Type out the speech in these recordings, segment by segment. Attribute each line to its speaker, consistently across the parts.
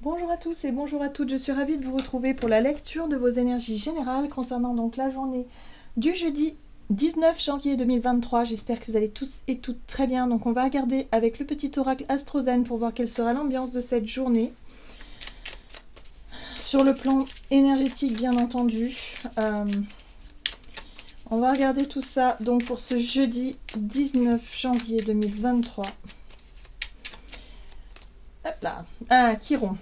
Speaker 1: Bonjour à tous et bonjour à toutes, je suis ravie de vous retrouver pour la lecture de vos énergies générales concernant donc la journée du jeudi 19 janvier 2023. J'espère que vous allez tous et toutes très bien. Donc on va regarder avec le petit oracle Astrozen pour voir quelle sera l'ambiance de cette journée. Sur le plan énergétique bien entendu. On va regarder tout ça donc pour ce jeudi 19 janvier 2023. Hop là. Ah, Chiron.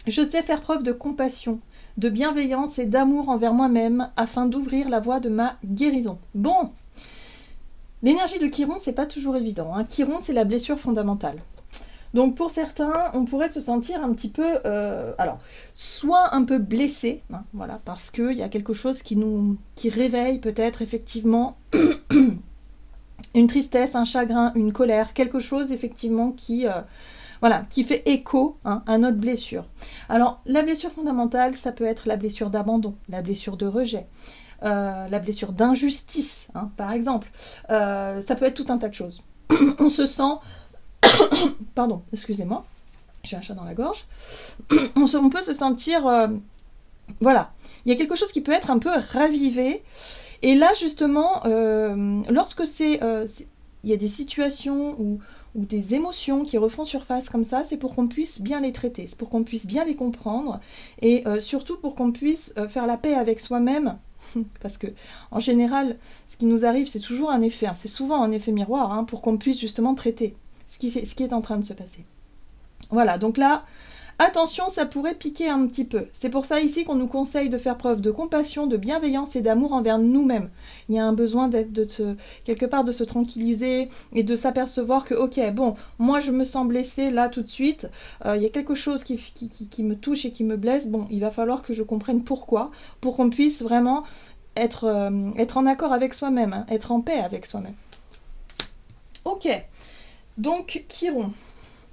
Speaker 1: Je sais faire preuve de compassion, de bienveillance et d'amour envers moi-même afin d'ouvrir la voie de ma guérison. Bon, l'énergie de Chiron, c'est pas toujours évident. Chiron, c'est la blessure fondamentale. Donc pour certains, on pourrait se sentir un petit peu, soit un peu blessé, voilà, parce qu'il y a quelque chose qui réveille peut-être effectivement une tristesse, un chagrin, une colère, quelque chose effectivement qui fait écho à notre blessure. Alors, la blessure fondamentale, ça peut être la blessure d'abandon, la blessure de rejet, la blessure d'injustice, par exemple. Ça peut être tout un tas de choses. On se sent... Pardon, excusez-moi, j'ai un chat dans la gorge. On peut se sentir... voilà, il y a quelque chose qui peut être un peu ravivé. Et là, justement, lorsque il y a des situations ou des émotions qui refont surface comme ça, c'est pour qu'on puisse bien les traiter, c'est pour qu'on puisse bien les comprendre et surtout pour qu'on puisse faire la paix avec soi-même. Parce que en général, ce qui nous arrive, c'est toujours un effet, c'est souvent un effet miroir, pour qu'on puisse justement traiter ce qui est en train de se passer. Voilà, donc là, attention, ça pourrait piquer un petit peu. C'est pour ça ici qu'on nous conseille de faire preuve de compassion, de bienveillance et d'amour envers nous-mêmes. Il y a un besoin quelque part de se tranquilliser et de s'apercevoir que, ok, bon, moi je me sens blessée là tout de suite, il y a quelque chose qui me touche et qui me blesse, bon, il va falloir que je comprenne pourquoi, pour qu'on puisse vraiment être en accord avec soi-même, être en paix avec soi-même. Ok, donc Chiron.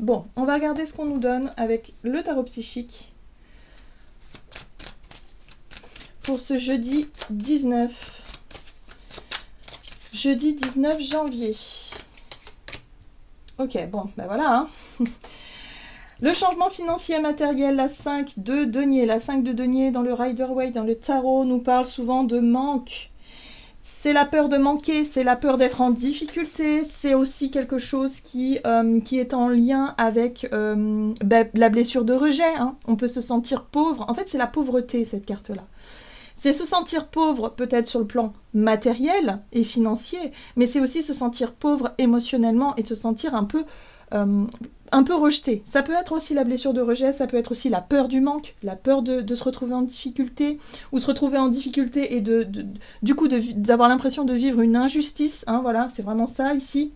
Speaker 1: Bon, on va regarder ce qu'on nous donne avec le tarot psychique pour ce jeudi 19 janvier. Ok, bon, ben voilà. Le changement financier matériel, la 5 de denier. La 5 de denier dans le Rider-Waite, dans le tarot, nous parle souvent de manque. C'est la peur de manquer, c'est la peur d'être en difficulté, c'est aussi quelque chose qui est en lien avec la blessure de rejet. On peut se sentir pauvre. En fait, c'est la pauvreté, cette carte-là. C'est se sentir pauvre peut-être sur le plan matériel et financier, mais c'est aussi se sentir pauvre émotionnellement et se sentir un peu rejeté. Ça peut être aussi la blessure de rejet, ça peut être aussi la peur du manque, la peur de se retrouver en difficulté, ou se retrouver en difficulté et du coup d'avoir l'impression de vivre une injustice. Voilà, c'est vraiment ça ici.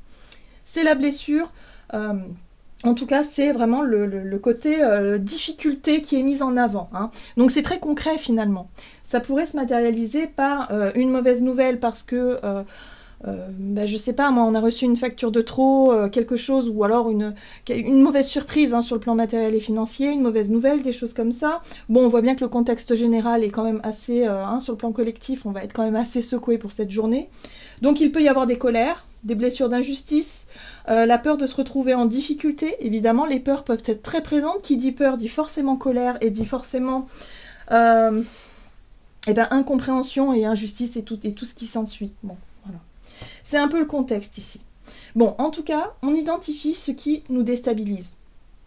Speaker 1: C'est la blessure. En tout cas, c'est vraiment le côté difficulté qui est mis en avant. Donc c'est très concret finalement. Ça pourrait se matérialiser par une mauvaise nouvelle parce que... je sais pas, moi, on a reçu une facture de trop, quelque chose, ou alors une mauvaise surprise sur le plan matériel et financier, une mauvaise nouvelle, des choses comme ça. Bon, on voit bien que le contexte général est quand même assez, sur le plan collectif, on va être quand même assez secoué pour cette journée. Donc il peut y avoir des colères, des blessures d'injustice, la peur de se retrouver en difficulté. Évidemment, les peurs peuvent être très présentes. Qui dit peur dit forcément colère et dit forcément incompréhension et injustice et tout ce qui s'ensuit. Bon. C'est un peu le contexte ici. Bon, en tout cas, on identifie ce qui nous déstabilise.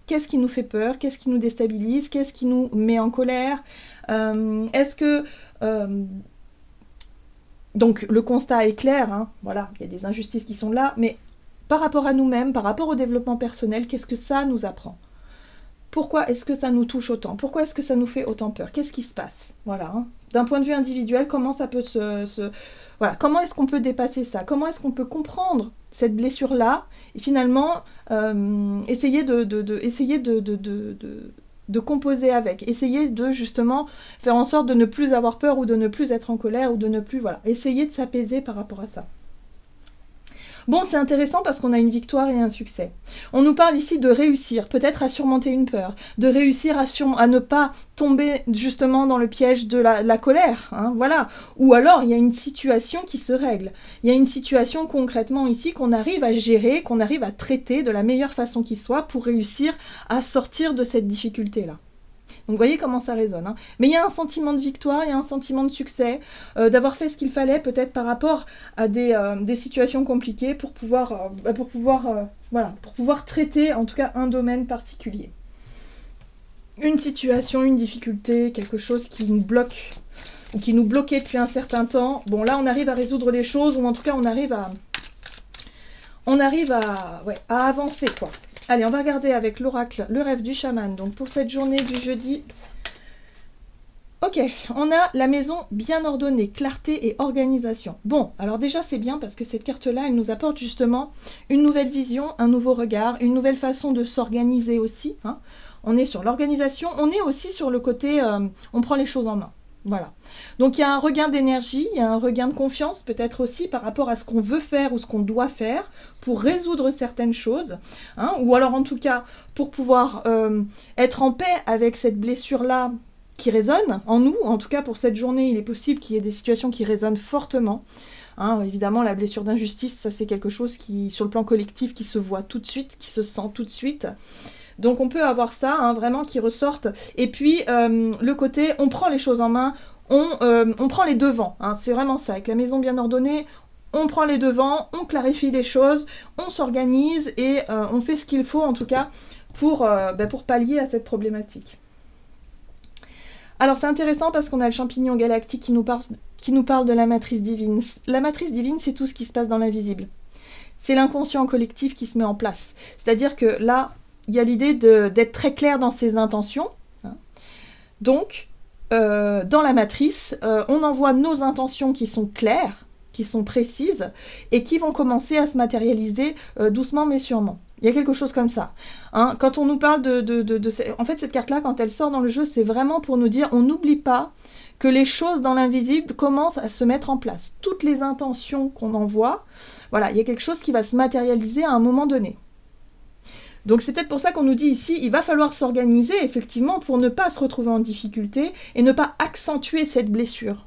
Speaker 1: Qu'est-ce qui nous fait peur? Qu'est-ce qui nous déstabilise? Qu'est-ce qui nous met en colère? Est-ce que... Donc, le constat est clair, voilà, il y a des injustices qui sont là, mais par rapport à nous-mêmes, par rapport au développement personnel, qu'est-ce que ça nous apprend? Pourquoi est-ce que ça nous touche autant? Pourquoi est-ce que ça nous fait autant peur? Qu'est-ce qui se passe? Voilà. D'un point de vue individuel, comment ça peut Voilà. Comment est-ce qu'on peut dépasser ça? Comment est-ce qu'on peut comprendre cette blessure-là et finalement essayer de composer avec, essayer de justement faire en sorte de ne plus avoir peur ou de ne plus être en colère ou de ne plus... Voilà. Essayer de s'apaiser par rapport à ça. Bon, c'est intéressant parce qu'on a une victoire et un succès. On nous parle ici de réussir, peut-être à surmonter une peur, de réussir à ne pas tomber justement dans le piège de la colère, hein, voilà. Ou alors, il y a une situation qui se règle. Il y a une situation concrètement ici qu'on arrive à gérer, qu'on arrive à traiter de la meilleure façon qui soit pour réussir à sortir de cette difficulté-là. Donc vous voyez comment ça résonne. Hein. Mais il y a un sentiment de victoire, il y a un sentiment de succès, d'avoir fait ce qu'il fallait peut-être par rapport à des situations compliquées pour pouvoir traiter en tout cas un domaine particulier. Une situation, une difficulté, quelque chose qui nous bloque ou qui nous bloquait depuis un certain temps. Bon là on arrive à résoudre les choses ou en tout cas on arrive à avancer quoi. Allez, on va regarder avec l'oracle le rêve du chaman. Donc pour cette journée du jeudi, ok, on a la maison bien ordonnée, clarté et organisation. Bon, alors déjà c'est bien parce que cette carte-là, elle nous apporte justement une nouvelle vision, un nouveau regard, une nouvelle façon de s'organiser aussi. Hein. On est sur l'organisation, on est aussi sur le côté, on prend les choses en main. Voilà. Donc il y a un regain d'énergie, il y a un regain de confiance peut-être aussi par rapport à ce qu'on veut faire ou ce qu'on doit faire pour résoudre certaines choses, hein, ou alors en tout cas pour pouvoir être en paix avec cette blessure-là qui résonne en nous. En tout cas pour cette journée, il est possible qu'il y ait des situations qui résonnent fortement. Hein, évidemment, la blessure d'injustice, ça c'est quelque chose qui, sur le plan collectif, qui se voit tout de suite, qui se sent tout de suite. Donc on peut avoir ça, hein, vraiment qui ressorte. Et puis le côté, on prend les choses en main, on prend les devants. Hein, c'est vraiment ça, avec la maison bien ordonnée, on prend les devants, on clarifie les choses, on s'organise et on fait ce qu'il faut en tout cas pour pallier à cette problématique. Alors c'est intéressant parce qu'on a le champignon galactique qui nous parle de la matrice divine. La matrice divine, c'est tout ce qui se passe dans l'invisible. C'est l'inconscient collectif qui se met en place. C'est-à-dire que là, il y a l'idée d'être très clair dans ses intentions. Hein. Donc, dans la matrice, on envoie nos intentions qui sont claires, qui sont précises, et qui vont commencer à se matérialiser doucement mais sûrement. Il y a quelque chose comme ça. Hein. Quand on nous parle en fait, cette carte-là, quand elle sort dans le jeu, c'est vraiment pour nous dire, on n'oublie pas que les choses dans l'invisible commencent à se mettre en place. Toutes les intentions qu'on envoie, voilà, il y a quelque chose qui va se matérialiser à un moment donné. Donc c'est peut-être pour ça qu'on nous dit ici, il va falloir s'organiser effectivement pour ne pas se retrouver en difficulté et ne pas accentuer cette blessure.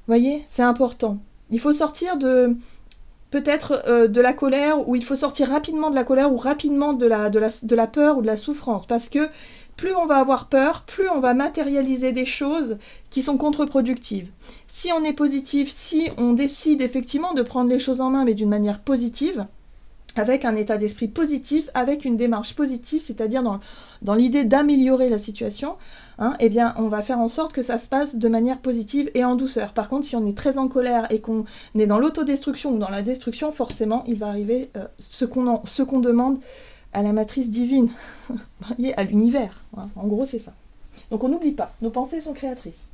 Speaker 1: Vous voyez, c'est important. Il faut sortir peut-être de la colère, ou il faut sortir rapidement de la colère ou rapidement de la peur ou de la souffrance, parce que plus on va avoir peur, plus on va matérialiser des choses qui sont contre-productives. Si on est positif, si on décide effectivement de prendre les choses en main mais d'une manière positive, avec un état d'esprit positif, avec une démarche positive, c'est-à-dire dans l'idée d'améliorer la situation, hein, eh bien, on va faire en sorte que ça se passe de manière positive et en douceur. Par contre, si on est très en colère et qu'on est dans l'autodestruction ou dans la destruction, forcément, il va arriver ce qu'on demande à la matrice divine, à l'univers. Hein. En gros, c'est ça. Donc on n'oublie pas, nos pensées sont créatrices.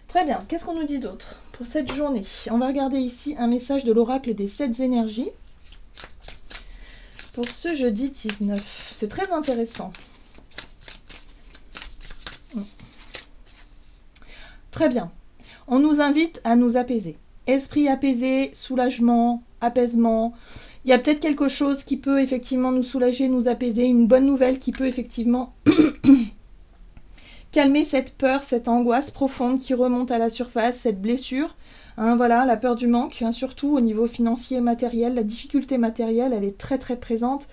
Speaker 1: Très bien, qu'est-ce qu'on nous dit d'autre pour cette journée? On va regarder ici un message de l'oracle des 7 énergies. Pour ce jeudi 19, c'est très intéressant. Très bien. On nous invite à nous apaiser. Esprit apaisé, soulagement, apaisement. Il y a peut-être quelque chose qui peut effectivement nous soulager, nous apaiser, une bonne nouvelle qui peut effectivement calmer cette peur, cette angoisse profonde qui remonte à la surface, cette blessure. Hein, voilà, la peur du manque, hein, surtout au niveau financier et matériel, la difficulté matérielle, elle est très très présente.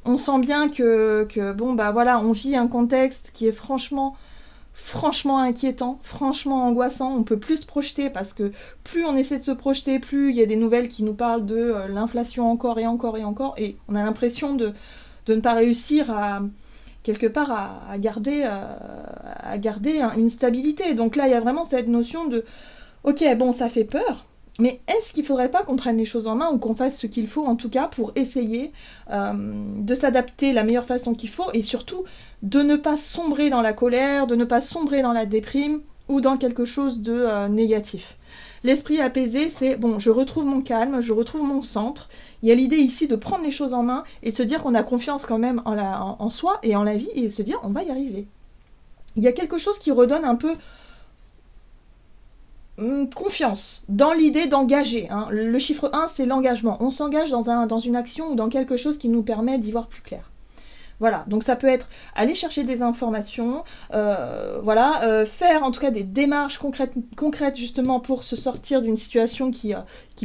Speaker 1: On sent bien que on vit un contexte qui est franchement inquiétant, franchement angoissant. On peut plus se projeter parce que plus on essaie de se projeter, plus il y a des nouvelles qui nous parlent de l'inflation encore et encore et encore, et on a l'impression de ne pas réussir à garder une stabilité. Donc là, il y a vraiment cette notion de ok, bon, ça fait peur, mais est-ce qu'il ne faudrait pas qu'on prenne les choses en main ou qu'on fasse ce qu'il faut, en tout cas, pour essayer de s'adapter la meilleure façon qu'il faut et surtout de ne pas sombrer dans la colère, de ne pas sombrer dans la déprime ou dans quelque chose de négatif. L'esprit apaisé, c'est, bon, je retrouve mon calme, je retrouve mon centre. Il y a l'idée ici de prendre les choses en main et de se dire qu'on a confiance quand même en soi et en la vie et de se dire on va y arriver. Il y a quelque chose qui redonne un peu confiance, dans l'idée d'engager. Hein. Le chiffre 1, c'est l'engagement. On s'engage dans une action ou dans quelque chose qui nous permet d'y voir plus clair. Voilà, donc ça peut être aller chercher des informations, faire en tout cas des démarches concrètes justement pour se sortir d'une situation qui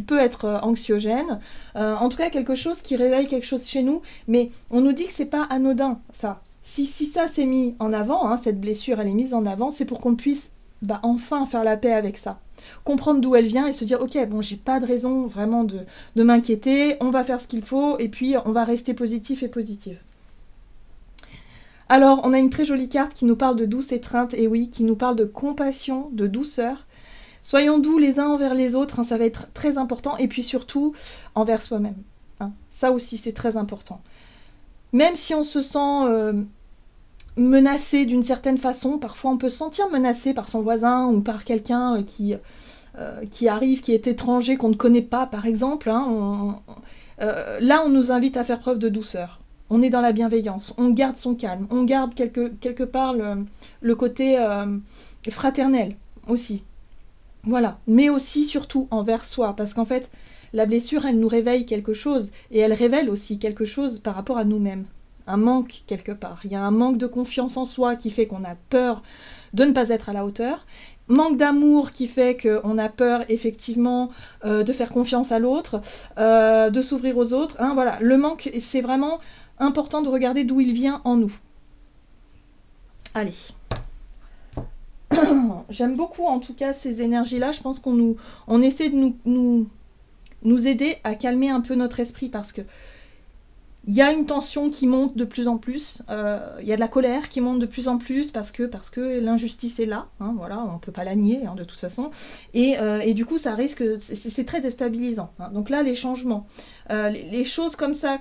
Speaker 1: peut être anxiogène. En tout cas, quelque chose qui réveille quelque chose chez nous, mais on nous dit que c'est pas anodin, ça. Si ça s'est mis en avant, hein, cette blessure elle est mise en avant, c'est pour qu'on puisse enfin faire la paix avec ça. Comprendre d'où elle vient et se dire ok, bon, j'ai pas de raison vraiment de m'inquiéter, on va faire ce qu'il faut et puis on va rester positif et positive. Alors, on a une très jolie carte qui nous parle de douce étreinte, et oui, qui nous parle de compassion, de douceur. Soyons doux les uns envers les autres, hein, ça va être très important, et puis surtout envers soi-même. Hein. Ça aussi, c'est très important. Même si on se sent menacé d'une certaine façon, parfois on peut se sentir menacé par son voisin ou par quelqu'un qui arrive, qui est étranger, qu'on ne connaît pas, par exemple. Hein, là, on nous invite à faire preuve de douceur. On est dans la bienveillance, on garde son calme, on garde quelque part le côté fraternel aussi. Voilà, mais aussi surtout envers soi, parce qu'en fait, la blessure, elle nous réveille quelque chose, et elle révèle aussi quelque chose par rapport à nous-mêmes. Un manque quelque part. Il y a un manque de confiance en soi qui fait qu'on a peur de ne pas être à la hauteur. Manque d'amour qui fait qu'on a peur effectivement de faire confiance à l'autre, de s'ouvrir aux autres. Hein, voilà, le manque, c'est vraiment important de regarder d'où il vient en nous. Allez. J'aime beaucoup en tout cas ces énergies-là. Je pense qu'on essaie de nous aider à calmer un peu notre esprit parce que il y a une tension qui monte de plus en plus, il y a de la colère qui monte de plus en plus parce que l'injustice est là, hein, voilà, on ne peut pas la nier hein, de toute façon, et du coup ça risque, c'est très déstabilisant. Hein. Donc là les changements, les choses comme ça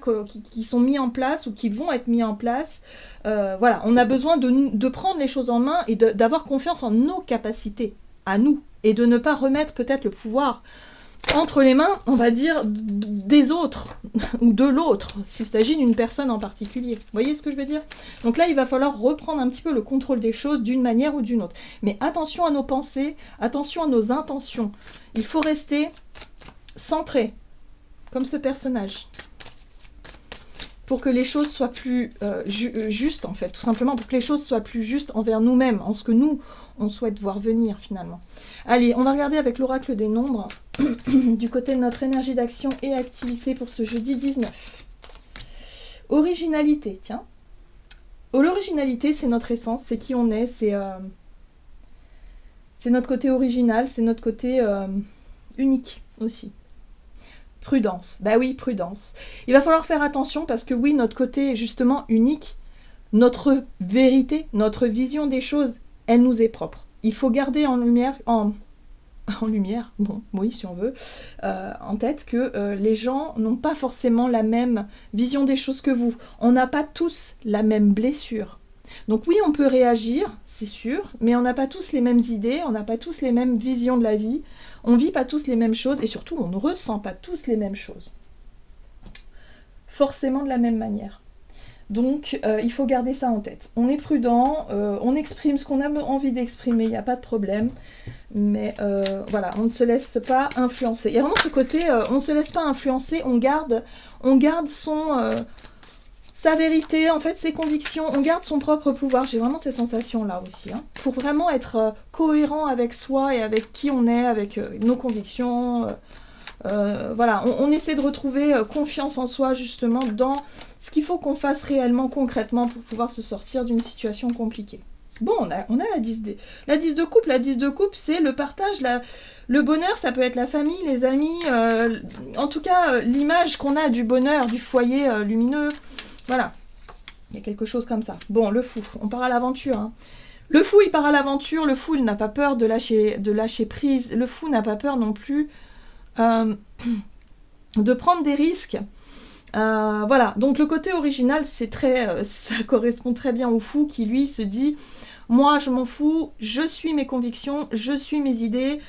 Speaker 1: qui sont mises en place ou qui vont être mises en place, voilà, on a besoin de prendre les choses en main et d'avoir confiance en nos capacités, à nous, et de ne pas remettre peut-être le pouvoir entre les mains, on va dire, des autres, ou de l'autre, s'il s'agit d'une personne en particulier. Vous voyez ce que je veux dire? Donc là, il va falloir reprendre un petit peu le contrôle des choses d'une manière ou d'une autre. Mais attention à nos pensées, attention à nos intentions. Il faut rester centré, comme ce personnage, pour que les choses soient plus justes, en fait, tout simplement, pour que les choses soient plus justes envers nous-mêmes, en ce que nous, on souhaite voir venir, finalement. Allez, on va regarder avec l'oracle des nombres, du côté de notre énergie d'action et activité pour ce jeudi 19. Originalité, tiens. L'originalité, c'est notre essence, c'est qui on est, c'est notre côté original, c'est notre côté unique aussi. Prudence, bah oui, prudence. Il va falloir faire attention parce que oui, notre côté justement unique, notre vérité, notre vision des choses, elle nous est propre. Il faut garder en lumière, bon, oui, si on veut, en tête que les gens n'ont pas forcément la même vision des choses que vous. On n'a pas tous la même blessure. Donc oui, on peut réagir, c'est sûr, mais on n'a pas tous les mêmes idées, on n'a pas tous les mêmes visions de la vie, on ne vit pas tous les mêmes choses, et surtout, on ne ressent pas tous les mêmes choses. Forcément de la même manière. Donc, il faut garder ça en tête. On est prudent, on exprime ce qu'on a envie d'exprimer, il n'y a pas de problème, mais voilà, on ne se laisse pas influencer. Il y a vraiment ce côté, on ne se laisse pas influencer, on garde sa vérité, en fait, ses convictions, on garde son propre pouvoir. J'ai vraiment ces sensations-là aussi, hein, pour vraiment être cohérent avec soi et avec qui on est, avec nos convictions. Voilà, on essaie de retrouver confiance en soi, justement, dans ce qu'il faut qu'on fasse réellement, concrètement, pour pouvoir se sortir d'une situation compliquée. Bon, on a la 10 de coupe. La 10 de coupe, c'est le partage, le bonheur, ça peut être la famille, les amis, en tout cas, l'image qu'on a du bonheur, du foyer lumineux. Voilà, il y a quelque chose comme ça. Bon, le fou, on part à l'aventure. Hein. Le fou, il part à l'aventure. Le fou, il n'a pas peur de lâcher prise. Le fou n'a pas peur non plus de prendre des risques. Voilà, donc le côté original, ça correspond très bien au fou qui, lui, se dit « Moi, je m'en fous, je suis mes convictions, je suis mes idées. »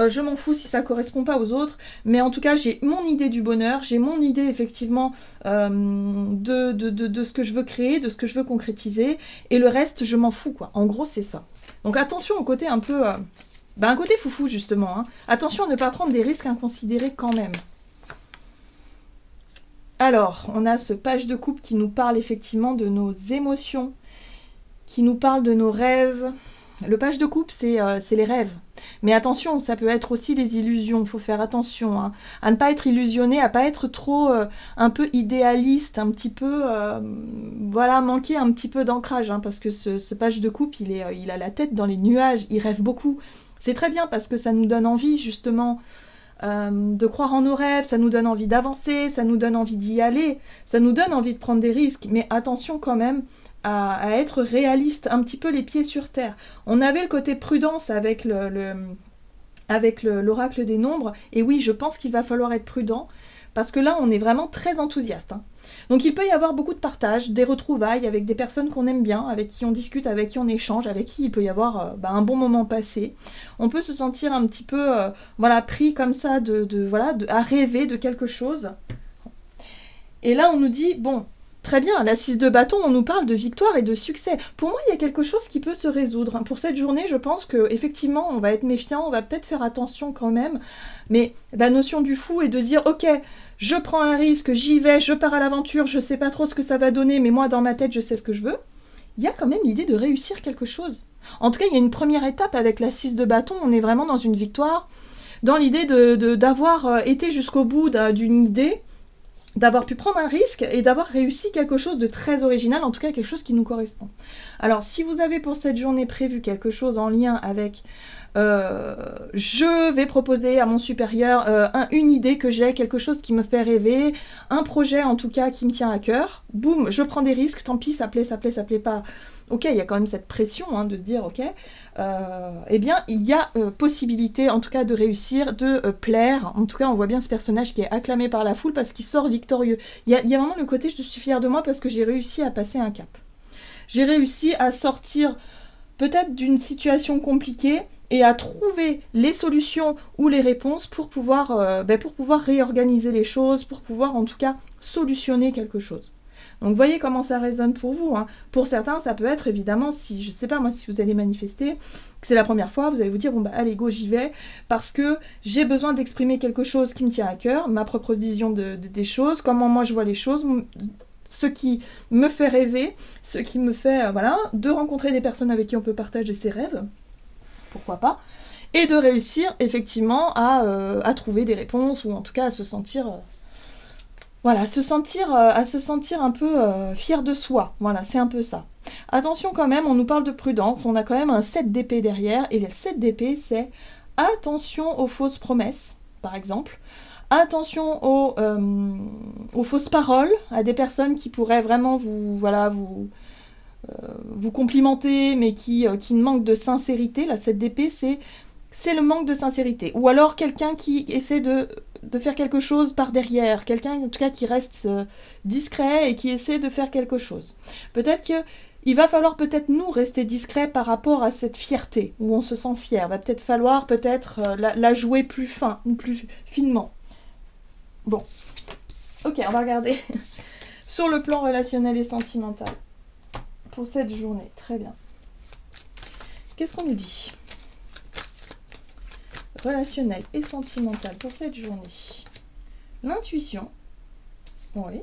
Speaker 1: Je m'en fous si ça correspond pas aux autres, mais en tout cas j'ai mon idée du bonheur, j'ai mon idée effectivement de ce que je veux créer, de ce que je veux concrétiser, et le reste je m'en fous quoi. En gros c'est ça. Donc attention au côté un peu Ben, un côté foufou, justement. Hein. Attention à ne pas prendre des risques inconsidérés quand même. Alors, on a ce page de coupe qui nous parle effectivement de nos émotions, qui nous parle de nos rêves. Le page de coupe, c'est les rêves. Mais attention, ça peut être aussi les illusions. Il faut faire attention hein, à ne pas être illusionné, à ne pas être trop un peu idéaliste, un petit peu, voilà, manquer un petit peu d'ancrage. Hein, parce que ce page de coupe, il a la tête dans les nuages, il rêve beaucoup. C'est très bien parce que ça nous donne envie, justement, de croire en nos rêves, ça nous donne envie d'avancer, ça nous donne envie d'y aller, ça nous donne envie de prendre des risques. Mais attention quand même à être réaliste, un petit peu les pieds sur terre. On avait le côté prudence avec l'oracle des nombres, et oui, je pense qu'il va falloir être prudent, parce que là, on est vraiment très enthousiaste. Hein. Donc il peut y avoir beaucoup de partage, des retrouvailles avec des personnes qu'on aime bien, avec qui on discute, avec qui on échange, avec qui il peut y avoir un bon moment passé. On peut se sentir un petit peu voilà, pris comme ça, à rêver de quelque chose. Et là, on nous dit, bon, très bien, la 6 de bâton, on nous parle de victoire et de succès. Pour moi, il y a quelque chose qui peut se résoudre. Pour cette journée, je pense qu'effectivement, on va être méfiant, on va peut-être faire attention quand même. Mais la notion du fou est de dire, ok, je prends un risque, j'y vais, je pars à l'aventure, je sais pas trop ce que ça va donner, mais moi, dans ma tête, je sais ce que je veux. Il y a quand même l'idée de réussir quelque chose. En tout cas, il y a une première étape avec la 6 de bâton, on est vraiment dans une victoire, dans l'idée d'avoir été jusqu'au bout d'une idée, d'avoir pu prendre un risque et d'avoir réussi quelque chose de très original, en tout cas quelque chose qui nous correspond. Alors, si vous avez pour cette journée prévu quelque chose en lien avec je vais proposer à mon supérieur une idée que j'ai, quelque chose qui me fait rêver, un projet en tout cas qui me tient à cœur, boum, je prends des risques, tant pis, ça plaît pas. Ok, il y a quand même cette pression hein, de se dire, ok, eh bien, il y a possibilité, en tout cas, de réussir, de plaire. En tout cas, on voit bien ce personnage qui est acclamé par la foule parce qu'il sort victorieux. Il y a vraiment le côté, je suis fière de moi parce que j'ai réussi à passer un cap. J'ai réussi à sortir peut-être d'une situation compliquée et à trouver les solutions ou les réponses pour pouvoir réorganiser les choses, pour pouvoir en tout cas solutionner quelque chose. Donc voyez comment ça résonne pour vous. Hein. Pour certains, ça peut être évidemment, si je sais pas moi, si vous allez manifester, que c'est la première fois, vous allez vous dire bon bah allez go j'y vais parce que j'ai besoin d'exprimer quelque chose qui me tient à cœur, ma propre vision des choses, comment moi je vois les choses, ce qui me fait rêver, ce qui me fait de rencontrer des personnes avec qui on peut partager ses rêves, pourquoi pas, et de réussir effectivement à trouver des réponses ou en tout cas à se sentir à se sentir un peu fier de soi. Voilà, c'est un peu ça. Attention quand même, on nous parle de prudence, on a quand même un 7 d'épée derrière, et le 7 d'épée, c'est attention aux fausses promesses, par exemple. Attention aux fausses paroles, à des personnes qui pourraient vraiment vous complimenter, mais qui manquent de sincérité. La 7 d'épée, c'est le manque de sincérité. Ou alors quelqu'un qui essaie de faire quelque chose par derrière, quelqu'un en tout cas qui reste discret et qui essaie de faire quelque chose. Peut-être qu'il va falloir nous rester discret par rapport à cette fierté, où on se sent fier. Va peut-être falloir la jouer plus fin ou plus finement. Bon, ok, on va regarder sur le plan relationnel et sentimental pour cette journée. Très bien. Qu'est-ce qu'on nous dit ? Relationnel et sentimental pour cette journée. L'intuition, oui.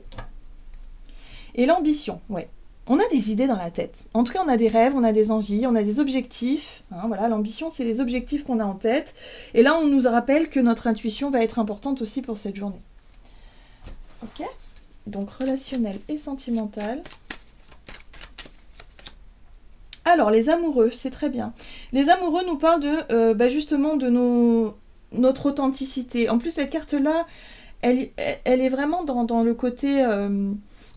Speaker 1: Et l'ambition, oui. On a des idées dans la tête. En tout cas, on a des rêves, on a des envies, on a des objectifs. Hein, voilà, l'ambition, c'est les objectifs qu'on a en tête. Et là, on nous rappelle que notre intuition va être importante aussi pour cette journée. Ok ? Donc, relationnel et sentimental. Alors, les amoureux, c'est très bien. Les amoureux nous parlent justement de notre authenticité. En plus, cette carte-là, elle est vraiment dans le côté...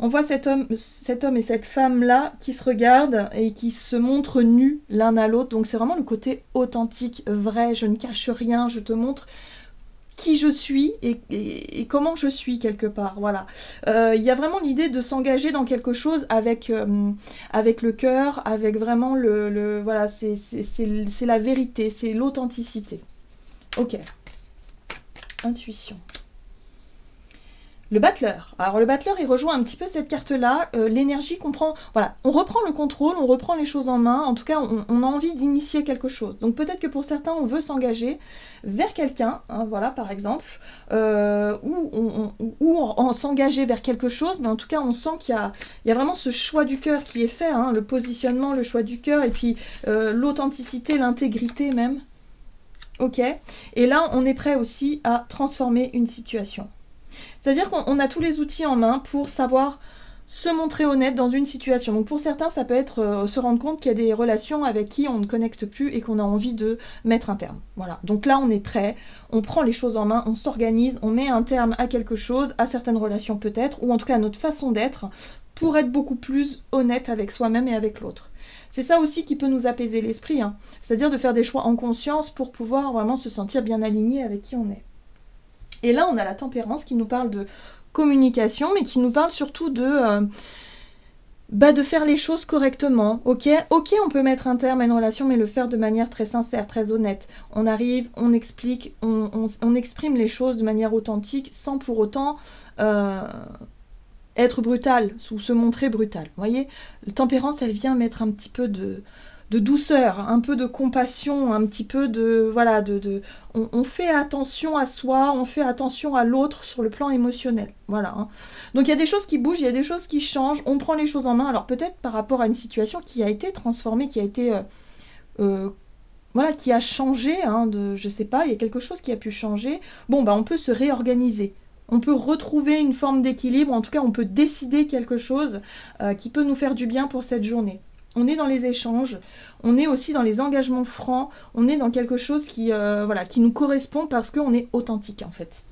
Speaker 1: on voit cet homme et cette femme-là qui se regardent et qui se montrent nus l'un à l'autre. Donc, c'est vraiment le côté authentique, vrai. Je ne cache rien, je te montre qui je suis et comment je suis quelque part, voilà. Il y a vraiment l'idée de s'engager dans quelque chose avec le cœur, avec vraiment voilà, c'est la vérité, c'est l'authenticité. Ok. Intuition. Le battleur. Alors le battleur, il rejoint un petit peu cette carte-là, l'énergie qu'on prend. Voilà, on reprend le contrôle, on reprend les choses en main. En tout cas, on a envie d'initier quelque chose. Donc peut-être que pour certains, on veut s'engager vers quelqu'un, hein, voilà, par exemple, ou s'engager vers quelque chose. Mais en tout cas, on sent qu'il y a vraiment ce choix du cœur qui est fait, hein, le positionnement, le choix du cœur, et puis l'authenticité, l'intégrité même. Ok. Et là, on est prêt aussi à transformer une situation. C'est-à-dire qu'on a tous les outils en main pour savoir se montrer honnête dans une situation. Donc pour certains, ça peut être se rendre compte qu'il y a des relations avec qui on ne connecte plus et qu'on a envie de mettre un terme. Voilà. Donc là, on est prêt, on prend les choses en main, on s'organise, on met un terme à quelque chose, à certaines relations peut-être, ou en tout cas à notre façon d'être, pour être beaucoup plus honnête avec soi-même et avec l'autre. C'est ça aussi qui peut nous apaiser l'esprit, hein. C'est-à-dire de faire des choix en conscience pour pouvoir vraiment se sentir bien aligné avec qui on est. Et là, on a la tempérance qui nous parle de communication, mais qui nous parle surtout de faire les choses correctement. Ok, on peut mettre un terme à une relation, mais le faire de manière très sincère, très honnête. On arrive, on explique, on exprime les choses de manière authentique, sans pour autant être brutal, ou se montrer brutal. Vous voyez, la tempérance, elle vient mettre un petit peu de douceur, un peu de compassion, un petit peu de... Voilà, on fait attention à soi, on fait attention à l'autre sur le plan émotionnel. Voilà. Hein. Donc il y a des choses qui bougent, il y a des choses qui changent, on prend les choses en main. Alors peut-être par rapport à une situation qui a été transformée, qui a été... voilà, qui a changé, hein, je sais pas, il y a quelque chose qui a pu changer. Bon, on peut se réorganiser. On peut retrouver une forme d'équilibre, en tout cas on peut décider quelque chose qui peut nous faire du bien pour cette journée. On est dans les échanges, on est aussi dans les engagements francs, on est dans quelque chose qui nous correspond parce qu'on est authentique en fait.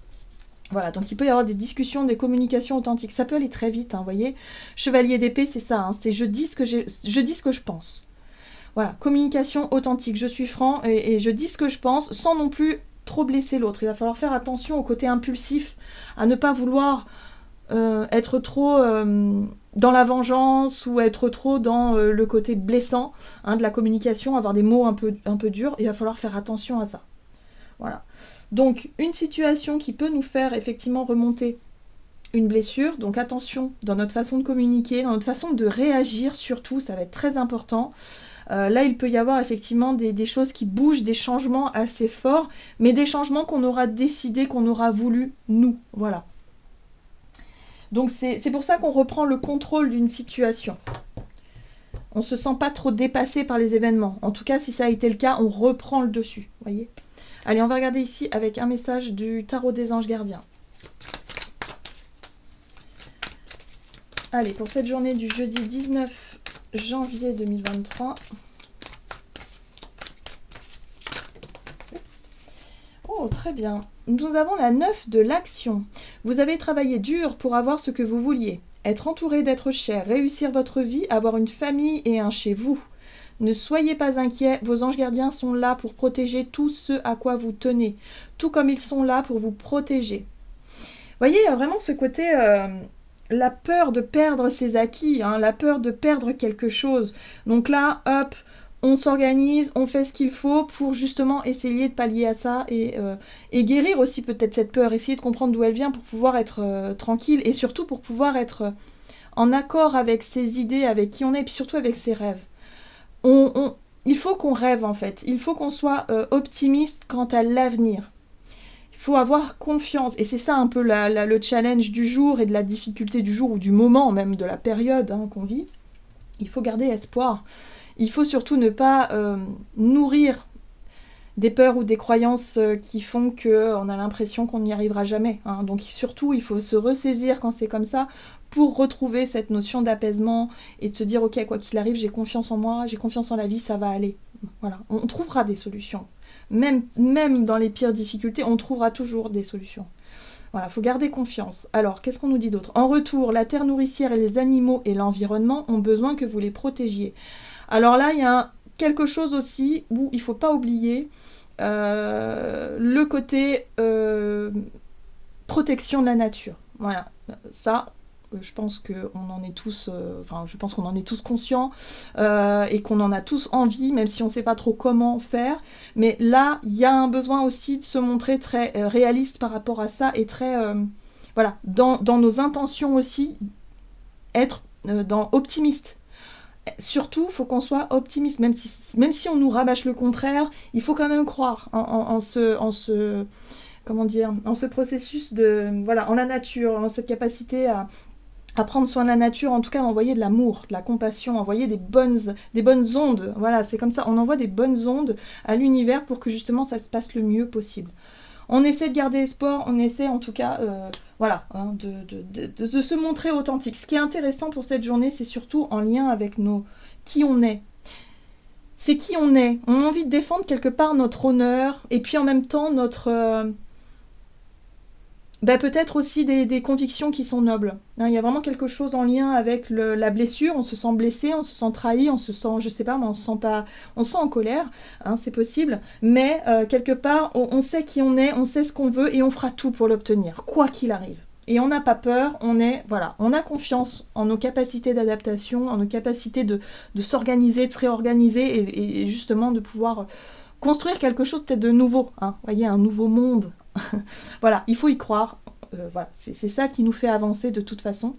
Speaker 1: Voilà, donc il peut y avoir des discussions, des communications authentiques. Ça peut aller très vite, hein, vous voyez. Chevalier d'épée, c'est ça, hein, c'est je dis ce que je pense. Voilà, communication authentique, je suis franc et je dis ce que je pense sans non plus trop blesser l'autre. Il va falloir faire attention au côté impulsif, à ne pas vouloir être trop dans la vengeance ou être trop dans le côté blessant, hein, de la communication, avoir des mots un peu durs. Il va falloir faire attention à ça. Voilà. Donc, une situation qui peut nous faire effectivement remonter une blessure, donc attention dans notre façon de communiquer, dans notre façon de réagir surtout, ça va être très important. Là, il peut y avoir effectivement des choses qui bougent, des changements assez forts, mais des changements qu'on aura décidé, qu'on aura voulu, nous. Voilà. Donc c'est pour ça qu'on reprend le contrôle d'une situation. On ne se sent pas trop dépassé par les événements. En tout cas, si ça a été le cas, on reprend le dessus. Voyez ? Allez, on va regarder ici avec un message du tarot des anges gardiens. Allez, pour cette journée du jeudi 19 janvier 2023. Oh, très bien. Nous avons la 9 de l'action. Vous avez travaillé dur pour avoir ce que vous vouliez. Être entouré d'êtres chers, réussir votre vie, avoir une famille et un chez vous. Ne soyez pas inquiets, vos anges gardiens sont là pour protéger tout ce à quoi vous tenez, tout comme ils sont là pour vous protéger. Vous voyez, il y a vraiment ce côté, la peur de perdre ses acquis, hein, la peur de perdre quelque chose. Donc là, hop, on s'organise, on fait ce qu'il faut pour justement essayer de pallier à ça et guérir aussi peut-être cette peur, essayer de comprendre d'où elle vient pour pouvoir être tranquille et surtout pour pouvoir être en accord avec ses idées, avec qui on est et puis surtout avec ses rêves. Il faut qu'on rêve en fait, il faut qu'on soit optimiste quant à l'avenir. Il faut avoir confiance et c'est ça un peu le challenge du jour et de la difficulté du jour ou du moment même de la période qu'on vit. Il faut garder espoir. Il faut surtout ne pas nourrir des peurs ou des croyances qui font qu'on a l'impression qu'on n'y arrivera jamais. Hein. Donc surtout, il faut se ressaisir quand c'est comme ça pour retrouver cette notion d'apaisement et de se dire « Ok, quoi qu'il arrive, j'ai confiance en moi, j'ai confiance en la vie, ça va aller. » Voilà, on trouvera des solutions. Même dans les pires difficultés, on trouvera toujours des solutions. Voilà, il faut garder confiance. Alors, qu'est-ce qu'on nous dit d'autre ? En retour, la terre nourricière et les animaux et l'environnement ont besoin que vous les protégiez. Alors là, il y a quelque chose aussi où il ne faut pas oublier le côté protection de la nature. Voilà, ça, je pense qu'on en est tous, qu'on en est tous conscients et qu'on en a tous envie, même si on ne sait pas trop comment faire. Mais là, il y a un besoin aussi de se montrer très réaliste par rapport à ça et très voilà, dans nos intentions aussi, être optimiste. Surtout, il faut qu'on soit optimiste, même si on nous rabâche le contraire, il faut quand même croire en ce comment dire, en ce processus en la nature, en cette capacité à prendre soin de la nature, en tout cas d'envoyer de l'amour, de la compassion, envoyer des bonnes ondes. Voilà, c'est comme ça, on envoie des bonnes ondes à l'univers pour que justement ça se passe le mieux possible. On essaie de garder espoir, on essaie en tout cas de se montrer authentique. Ce qui est intéressant pour cette journée, c'est surtout en lien avec qui on est. C'est qui on est. On a envie de défendre quelque part notre honneur et puis en même temps notre... peut-être aussi des convictions qui sont nobles. Il y a vraiment quelque chose en lien avec la blessure, on se sent blessé, on se sent trahi, on se sent, je sais pas, mais on se sent en colère, c'est possible, mais quelque part, on sait qui on est, on sait ce qu'on veut et on fera tout pour l'obtenir, quoi qu'il arrive. Et on n'a pas peur, on a confiance en nos capacités d'adaptation, en nos capacités de s'organiser, de se réorganiser et justement de pouvoir construire quelque chose peut-être de nouveau, vous voyez, un nouveau monde. Voilà, il faut y croire, voilà, c'est ça qui nous fait avancer de toute façon.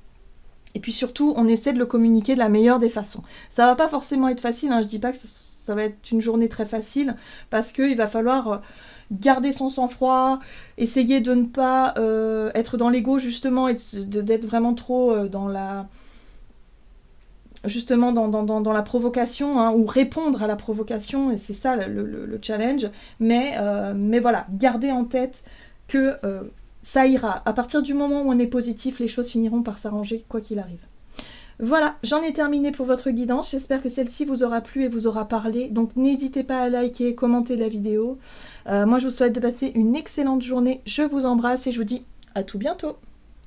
Speaker 1: Et puis surtout, on essaie de le communiquer de la meilleure des façons. Ça va pas forcément être facile, je dis pas que ça va être une journée très facile, parce qu'il va falloir garder son sang-froid, essayer de ne pas être dans l'ego justement, et d'être vraiment trop dans la... justement dans la provocation, ou répondre à la provocation, et c'est ça le challenge, mais voilà, garder en tête que ça ira. À partir du moment où on est positif, les choses finiront par s'arranger, quoi qu'il arrive. Voilà, j'en ai terminé pour votre guidance, j'espère que celle-ci vous aura plu et vous aura parlé, donc n'hésitez pas à liker et commenter la vidéo. Moi je vous souhaite de passer une excellente journée, je vous embrasse et je vous dis à tout bientôt.